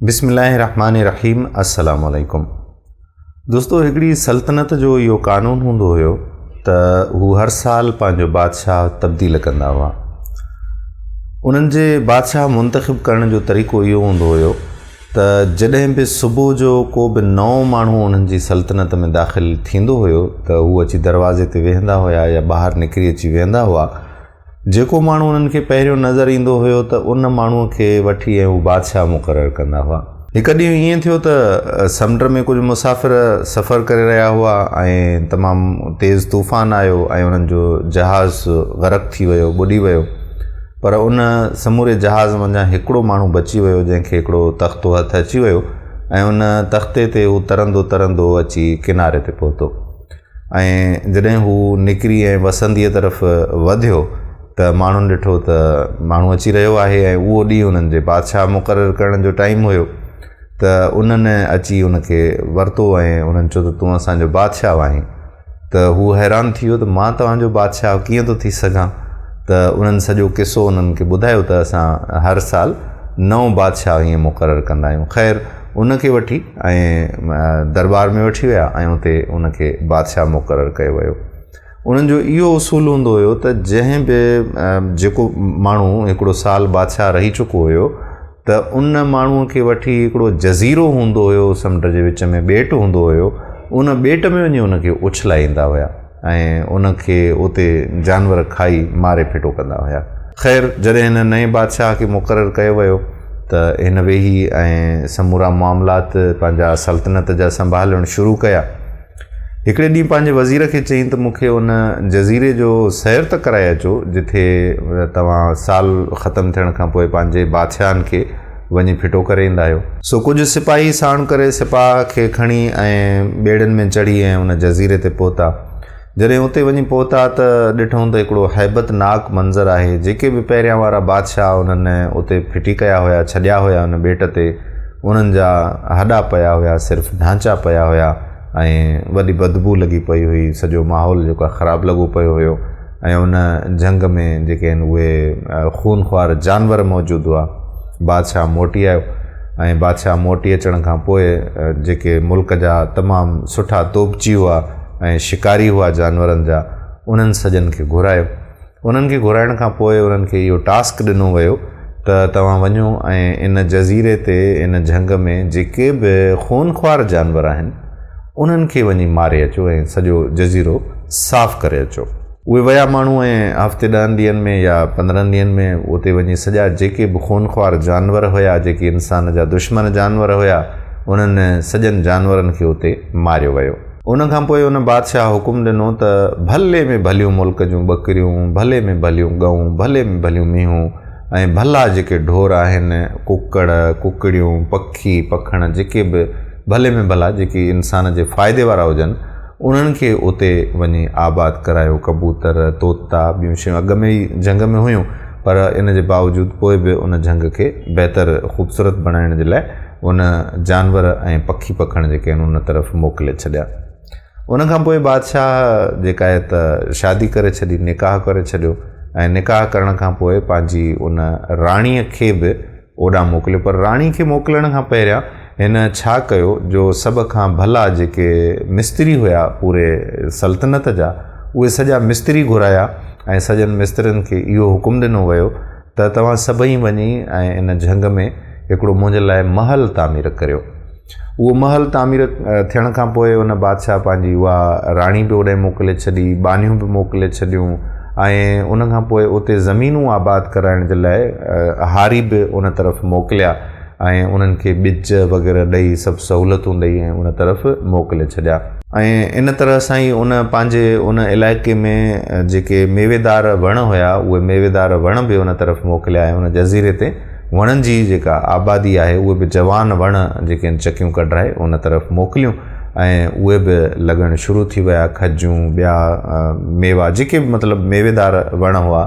बिस्मिल्लाहिर्रहमानिर्रहीम। अस्सलाम वालेकुम दोस्तों, हिकिड़ी सल्तनत जो इहो क़ानून हूंदो हुयो त हू हर साल पंहिंजो बादशाह तब्दील कंदा हुआ। उन्हनि जे बादशाह मुंतख़िब करण जो तरीक़ो इहो हूंदो हुयो त जॾहिं बि सुबुह जो को बि नओं माण्हू उन्हनि जी सल्तनत में दाख़िल थींदो हुयो त हू अची दरवाज़े ते वेहंदा हुआ या ॿाहिरि निकिरी अची वेहंदा हुआ। जेको माण्हू उन्हनि खे पहिरियों नज़र ईंदो हुयो त उन माण्हूअ खे वठी ऐं हू बादशाह मुक़ररु कंदा हुआ। हिकु ॾींहुं ईअं थियो त समुंड में कुझु मुसाफ़िर सफ़र करे रहिया हुआ ऐं तमामु तेज़ तूफ़ान आयो ऐं उन्हनि जो जहाज़ ग़रक़ थी वियो, ॿुॾी वियो। पर उन समूरे जहाज़ मंझां हिकिड़ो माण्हू बची वियो जंहिंखे हिकिड़ो तख़्तो हथु अची वियो ऐं उन तख़्ते ते हू तरंदो तरंदो अची किनारे ते पहुतो। ऐं जॾहिं हू निकिरी ऐं वसंदीअ तरफ़ वधियो त माण्हुनि ॾिठो त माण्हू अची रहियो आहे ऐं उहो ॾींहुं उन्हनि जे बादशाह मुक़ररु करण जो टाइम हुयो। त उन्हनि अची उनखे वरितो ऐं उन्हनि चयो त तूं असांजो बादशाह आहीं। त हू हैरान थी वियो त मां तव्हांजो बादशाह कीअं थो थी सघां। त उन्हनि सॼो किसो उन्हनि खे ॿुधायो त असां हर साल नओं बादशाह ईअं मुक़ररु कंदा आहियूं। ख़ैर उनखे वठी ऐं दरबार में वठी विया ऐं उते उनखे बादशाह मुक़ररु कयो वियो। उन्हनि जो इहो उसूल हूंदो हुयो त जंहिं बि जेको माण्हू हिकिड़ो साल बादशाह रही चुको हुयो त उन माण्हूअ खे वठी हिकिड़ो जज़ीरो हूंदो हुयो, समुंड जे विच में ॿेट हूंदो हुयो। उन ॿेट में वञी उनखे उछलाईंदा हुआ ऐं उनखे उते जानवर खाई मारे फिटो कंदा हुआ। ख़ैर जॾहिं हिन नए बादशाह खे मुक़ररु कयो वियो त हिन वेही ऐं समूरा मामलात पंहिंजा सल्तनत जा संभालणु शुरू कया। हिकिड़े ॾींहुं पंहिंजे वज़ीर खे चयईं त मूंखे उन जज़ीरे जो सैर त कराए अचो जिथे तव्हां साल ख़तमु थियण खां पोइ पंहिंजे बादशाहनि खे वञी फिटो करे ईंदा आहियो। सो कुझु सिपाही साण करे सिपाह खे खणी ऐं ॿेड़ियुनि में चढ़ी ऐं उन जज़ीरे ते पहुता। जॾहिं उते वञी पहुता त ॾिठूं त हिकिड़ो हैबतनाक मंज़र आहे। जेके बि पहिरियां वारा बादशाह उन्हनि उते फिटी कया हुआ, छॾिया हुआ उन ॿेट ते, उन्हनि जा हॾा पिया हुआ, सिर्फ़ु ढांचा पिया हुआ ऐं वॾी बदबू लॻी पई हुई। सॼो माहौल जेको आहे ख़राबु लॻो पियो हुयो ऐं उन जंग में जेके आहिनि उहे खूनख्वार जानवर मौजूदु हुआ। बादशाह मोटी आयो ऐं बादशाह मोटी अचण खां पोइ जेके मुल्क जा तमामु सुठा तोपची हुआ ऐं शिकारी हुआ जानवरनि जा, उन्हनि सॼनि खे घुरायो। उन्हनि खे घुराइण खां पोइ उन्हनि खे इहो टास्क ॾिनो वियो त तव्हां वञो ऐं इन जज़ीरे ते इन जंग में जेके बि खूनख्वार जानवर आहिनि उन्हनि खे वञी मारे अचो ऐं सॼो जज़ीरो साफ़ु करे अचो। उहे विया माण्हू ऐं हफ़्ते 10 ॾींहंनि में या 15 ॾींहंनि में उते वञी सॼा जेके बि खूनख्वार जानवर हुआ, जेके इंसान जा दुश्मन जानवर हुआ, उन्हनि सॼनि जानवरनि खे उते मारियो वियो। उनखां पोइ उन बादशाह हुकुम ॾिनो त भले में भलियूं मुल्क जूं ॿकरियूं, भले में भलियूं गऊं, भले में भलियूं मीहूं ऐं भला जेके ढोर आहिनि, कुकड़ कुकड़ियूं, पखी पखण, जेके बि भले में भला जेके इंसान जे फ़ाइदे वारा हुजनि, उन्हनि खे उते वञी आबाद करायो। कबूतर, तोता, ॿियूं शयूं अॻ में ई जंग में हुयूं, पर इन जे बावजूदि पोइ बि उन जंग खे बहितर ख़ूबसूरत बणाइण जे लाइ उन जानवर ऐं पखी पखण जेके आहिनि उन तरफ़ मोकिले छॾिया। उनखां पोइ बादशाह जेका आहे त शादी करे छॾी, निकाह करे छॾियो ऐं निकाह करण खां पोइ पंहिंजी उन राणीअ खे बि ओॾां मोकिलियो। पर राणी खे मोकिलण खां पहिरियां हिन छा कयो, जो सभ खां भला जेके मिस्त्री हुआ पूरे सल्तनत जा, उहे सॼा मिस्त्री घुराया ऐं सॼनि मिस्त्रियुनि खे इहो हुकुम ॾिनो वियो त तव्हां सभई वञी ऐं इन जंग में हिकिड़ो मुंहिंजे लाइ महल तामीर करियो। उहो महल तामीर थियण खां पोइ उन बादशाह पंहिंजी उहा राणी बि ओॾे मोकिले छॾी, बानियूं बि मोकिले छॾियूं ऐं उनखां पोइ उते ज़मीनूं आबाद कराइण जे लाइ हारी बि उन तरफ़ मोकिलिया ऐं उन्हनि खे ॿिज वग़ैरह ॾेई सभु सहूलियतूं ॾेई ऐं उन तरफ़ मोकिले छॾिया। ऐं इन तरह सां ई उन पंहिंजे उन इलाइक़े में जेके मेवेदार वण हुआ, उहे मेवेदार वण बि उन तरफ़ मोकिलिया ऐं उन जज़ीरे ते वणनि जी जेका आबादी आहे उहे बि जवान वण जेके आहिनि चकियूं कढाए उन तरफ़ मोकिलियूं ऐं उहे बि लॻणु शुरू थी विया। खजूं, ॿिया मेवा, जेके बि मतिलबु मेवेदार वण हुआ,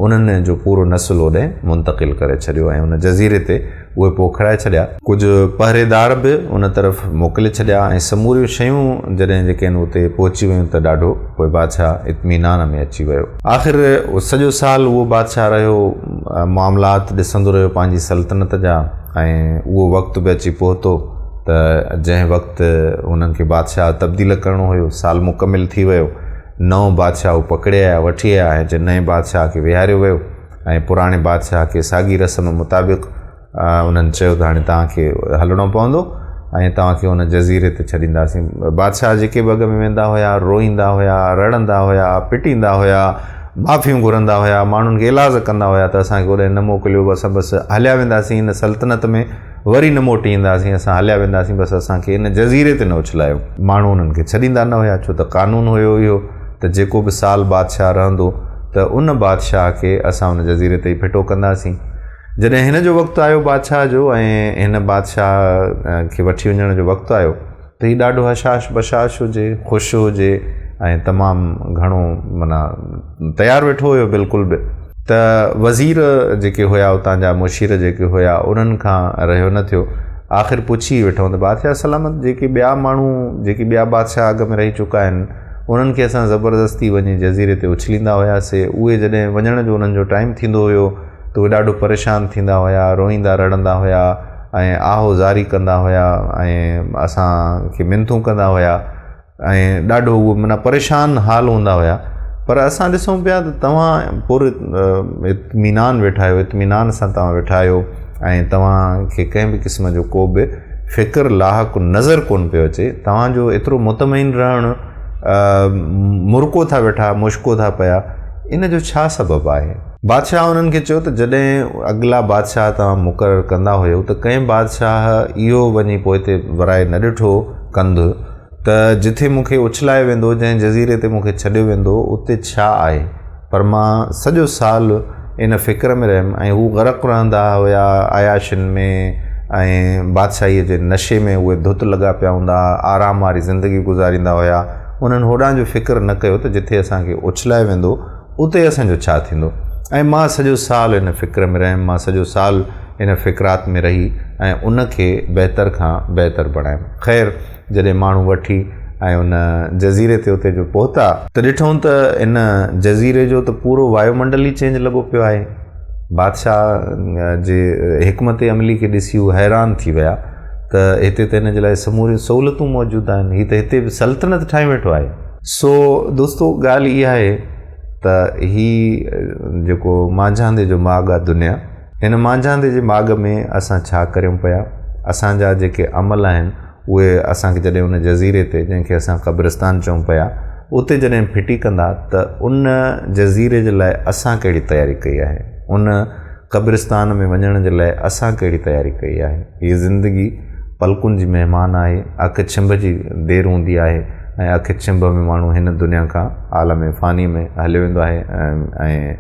उन्हनि जो पूरो नस्ल होॾे मुंतक़िल करे छॾियो ऐं उन जज़ीरे ते उहे पोखराए छॾिया, कुझु पहरेदार बि उन तरफ़ मोकिले छॾिया ऐं समूरियूं शयूं जॾहिं जेके आहिनि उते पहुची वियूं त ॾाढो पोइ बादशाह इत्मीनान में अची वियो। आख़िर सॼो साल उहो बादशाह रहियो, मामलात ॾिसंदो रहियो पंहिंजी सल्तनत जा, ऐं उहो वक़्तु बि अची पहुतो त जंहिं वक़्तु उन्हनि खे बादशाह तब्दील करिणो हुयो, साल मुकमिल थी वियो। नओं बादशाह पकड़े आया, वठी आया ऐं जे नए बादशाह खे विहारियो वियो ऐं पुराणे बादशाह खे साॻी रस्म मुताबिक़ उन्हनि चयो त हाणे तव्हांखे हलणो पवंदो ऐं तव्हांखे हुन जज़ीरे ते छॾींदासीं। बादशाह जेके बॻ में वेंदा हुया, रोईंदा हुया, रड़ंदा हुया, पिटींदा हुया, माफ़ियूं घुरंदा हुया, माण्हुनि खे इलाज कंदा हुया त असांखे होॾे न मोकिलियो, असां बसि हलिया वेंदासीं हिन सल्तनत में, वरी न मोटी ईंदासीं, असां हलिया वेंदासीं, बसि असांखे हिन जज़ीरे ते न उछलायो। माण्हू उन्हनि खे छॾींदा न हुया, छो त कानून हुयो इहो त जेको बि साल बादशाह रहंदो त उन बादशाह खे असां उन जज़ीरे ते ई फिटो कंदासीं। जॾहिं हिन जो वक़्तु आयो बादशाह जो ऐं हिन बादशाह खे वठी वञण जो वक़्तु आयो त हीउ ॾाढो हशाश बशाश हुजे, ख़ुशि हुजे ऐं तमामु घणो माना तयारु वेठो हुयो बिल्कुलु बि। त वज़ीर जेके हुया, उतां जा मुशीर जेके हुया, उन्हनि खां रहियो न थियो। आख़िर पुछी वेठो त बादशाह सलामत जेके ॿिया माण्हू, जेके ॿिया बादशाह अॻ में रही चुका आहिनि, उन्हनि खे असां ज़बरदस्ती वञी जज़ीरे ते उछलींदा हुआसीं। उहे जॾहिं वञण जो उन्हनि जो टाइम थींदो हुयो त उहे ॾाढो परेशान थींदा हुया, रोईंदा रड़ंदा हुया ऐं आहो ज़ारी कंदा हुया ऐं असांखे मिनतूं कंदा हुया ऐं ॾाढो उहो माना परेशान हाल हूंदा हुया। पर असां ॾिसूं पिया त तव्हां पूरे इत्मीनान वेठा आहियो, इत्मीनान सां तव्हां वेठा आहियो ऐं तव्हांखे कंहिं बि क़िस्म जो को बि फ़िक्र लाहक़ नज़र कोन पियो अचे। तव्हांजो एतिरो मुतमइन रहणु, मुर्को था वेठा, मुश्को था पिया, इन जो छा सबबु आहे? बादशाह उन्हनि खे चयो त जॾहिं अॻिला बादशाह तव्हां मुक़ररु कंदा हुयो त कंहिं बादशाह इहो वञी पोइ हिते वराए न ॾिठो कंदु त जिथे मूंखे उछलाए वेंदो, जंहिं जज़ीरे ते मूंखे छॾियो वेंदो, उते छा आहे। पर मां सॼो साल इन फ़िक्र में रहियुमि ऐं हू ग़रक़ रहंदा हुया आयाशियुनि में ऐं बादशाहीअ जे नशे में उहे धुत लॻा पिया हूंदा, आराम वारी ज़िंदगी गुज़ारींदा हुया। उन्हनि होॾां जो फ़िक्र न कयो त जिथे असांखे उछलाए वेंदो उते असांजो छा थींदो। ऐं मां सॼो साल इन फ़िक्र में रहियुमि, मां सॼो साल इन फ़िक्रात में रही ऐं उनखे बहितर खां बहितर बणायुमि। ख़ैर जॾहिं माण्हू वठी ऐं उन जज़ीरे ते उते जो पहुता त ॾिठूं त इन जज़ीरे जो त पूरो वायुमंडल ई चेंज लॻो पियो आहे। बादशाह जे हिकमत अमली खे ॾिसी हू हैरान थी विया त हिते त हिन जे लाइ समूरियूं सहूलियतूं मौजूदु आहिनि, हीअ त हिते बि सल्तनत ठाहे वेठो आहे। सो दोस्तो ॻाल्हि इहा आहे त ही जेको मांझांदे जो माॻ आहे दुनिया, हिन मांझांदे जे माॻ में असां छा करियूं पिया, असांजा जेके अमल आहिनि उहे असांखे जॾहिं उन जज़ीरे ते, जंहिंखे असां क़ब्रिस्तान चऊं पिया, उते जॾहिं फिटी कंदा त उन जज़ीरे जे लाइ असां कहिड़ी तयारी कई आहे, उन क़ब्रिस्तान में वञण जे लाइ असां कहिड़ी तयारी कई आहे। हीअ ज़िंदगी पलकुनि जी महिमान आहे, अख छिंभ जी देरि हूंदी आहे ऐं अख छिंभ में माण्हू हिन दुनिया खां आलम फ़ानी में हलियो वेंदो आहे ऐं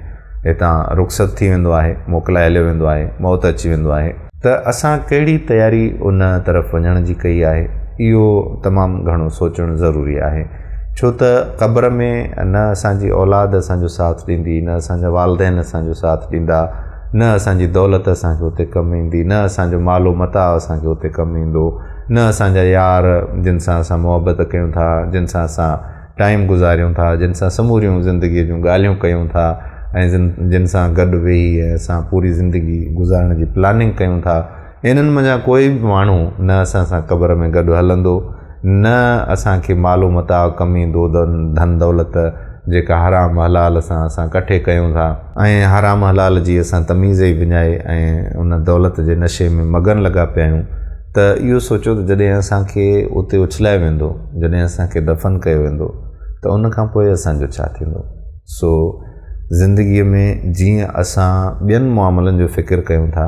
हितां रुख़सत थी वेंदो आहे, मोकिलाए हलियो वेंदो आहे, मौत अची वेंदो आहे। त असां कहिड़ी तयारी उन तरफ़ वञण जी कई आहे, इहो तमामु घणो सोचणु ज़रूरी आहे। छो त क़ब्र में न असांजी औलाद असांजो साथ ॾींदी, न असांजा वालदेन असांजो साथ ॾींदा, न असांजी दौलत असांखे हुते कमु ईंदी, न असांजो मालो मता असांखे हुते कमु ईंदो, न असांजा यार जिन सां असां मुहबत कयूं था, जिन सां असां टाइम गुज़ारियूं था, जिन सां समूरियूं ज़िंदगीअ जूं ॻाल्हियूं कयूं था ऐं जिन सां गॾु वेही ऐं असां पूरी ज़िंदगी गुज़ारण जी प्लानिंग कयूं था, इन्हनि मंझां कोई बि माण्हू न असां सां क़ब्र में गॾु हलंदो, न असांखे मालो मता कमु ईंदो, धन दौलत जेका हराम हलाल सां असां कठे कयूं था ऐं हराम हलाल जी असां तमीज़ ई विञाए ऐं उन दौलत जे नशे में मगन लॻा पिया आहियूं। त इहो सोचो त जॾहिं असांखे उते उछलाए वेंदो, जॾहिं असांखे दफ़न कयो वेंदो त उन खां पोइ असांजो छा थींदो। सो ज़िंदगीअ में जीअं असां ॿियनि मामलनि जो फ़िक्र कयूं था,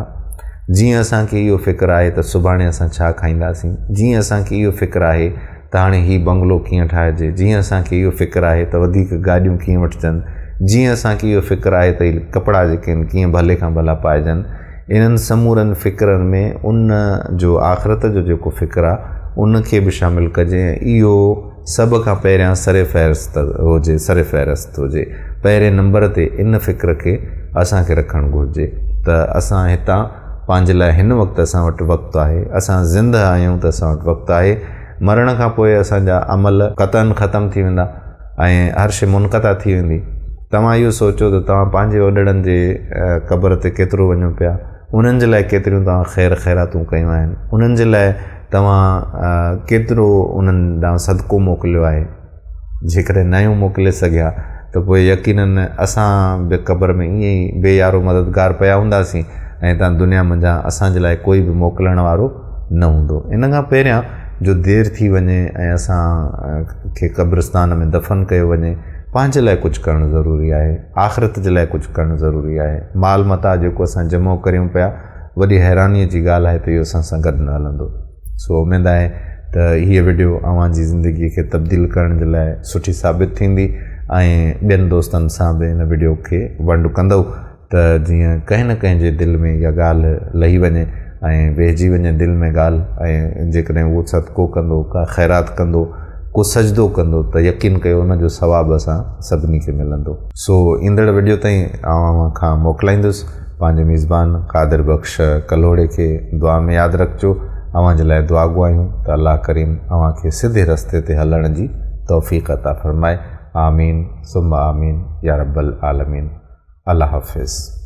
जीअं असांखे इहो फ़िक्र आहे त सुभाणे असां छा खाईंदासीं, जीअं असांखे इहो फ़िक्र आहे त हाणे हीउ बंगलो कीअं ठाहिजे, जीअं असांखे इहो फ़िक्र आहे त वधीक गाॾियूं कीअं वठिजनि, जीअं असांखे इहो फ़िक्र आहे त हीउ कपिड़ा जेके आहिनि कीअं भले खां भला पाइजनि, इन्हनि समूरनि फ़िक्रनि में उन जो आख़िरत जो जेको फ़िक्र आहे उनखे बि शामिलु कजे। इहो सभ खां पहिरियां सरे फ़हिरिस्त हुजे, पहिरें नंबर ते इन फ़िक्र खे असांखे रखणु घुरिजे त असां हितां पंहिंजे लाइ हिन वक़्तु असां वटि वक़्तु आहे, असां ज़िंदह आहियूं त असां वटि वक़्तु आहे। मरण खां पोइ असांजा अमल क़तन ख़तमु थी वेंदा ऐं हर शइ मुनक़ता थी वेंदी। तव्हां इहो सोचो त तव्हां पंहिंजे वॾड़नि जे क़बर ते केतिरो वञो पिया, उन्हनि जे लाइ केतिरियूं तव्हां ख़ैर ख़ैरातूं कयूं आहिनि, उन्हनि जे लाइ तव्हां केतिरो उन्हनि ॾांहुं सदको मोकिलियो आहे। जेकॾहिं नयूं मोकिले सघिया त पोइ यकीनन असां बि क़बर में ईअं ई बेयारो मददगार पिया हूंदासीं ऐं तव्हां दुनिया मंझां असांजे लाइ कोई बि मोकिलण वारो न हूंदो। इन खां पहिरियां जो देरि थी वञे ऐं असां खे क़ब्रिस्तान में दफ़न कयो वञे, पंहिंजे लाइ कुझु करणु ज़रूरी आहे, आख़िरत जे लाइ कुझु करणु ज़रूरी आहे। माल मता जेको असां जमो करियूं पिया, वॾी हैरानीअ जी ॻाल्हि आहे त इहो असां सां गॾु न हलंदो। सो उमेदु आहे त हीअ वीडियो अव्हांजी ज़िंदगीअ खे तब्दील करण जे लाइ सुठी साबित थींदी ऐं ॿियनि दोस्तनि सां बि हिन वीडियो खे वंड कंदो त जीअं कंहिं न कंहिं जे दिलि में इहा ॻाल्हि लही वञे ऐं वेहिजी वञे दिलि में ॻाल्हि, ऐं जेकॾहिं उहो सदको कंदो, का ख़ैरात कंदो, को सजदो कंदो त यकीन कयो उनजो सवाबु असां सभिनी खे मिलंदो। सो ईंदड़ वीडियो ताईं अव्हां खां मोकिलाईंदुसि। पंहिंजे मेज़बान कादिर बख़्श कलोड़े खे दुआ में यादि रखिजो। अव्हां जे लाइ दुआ घुरायूं त अल्लाह करीम अव्हां खे सिधे रस्ते ते हलण जी तौफ़ीक़ अता फ़रमाए। आमीन सुम्मा आमीन या रब्बल आलमीन। अल्लाह हाफ़िज़।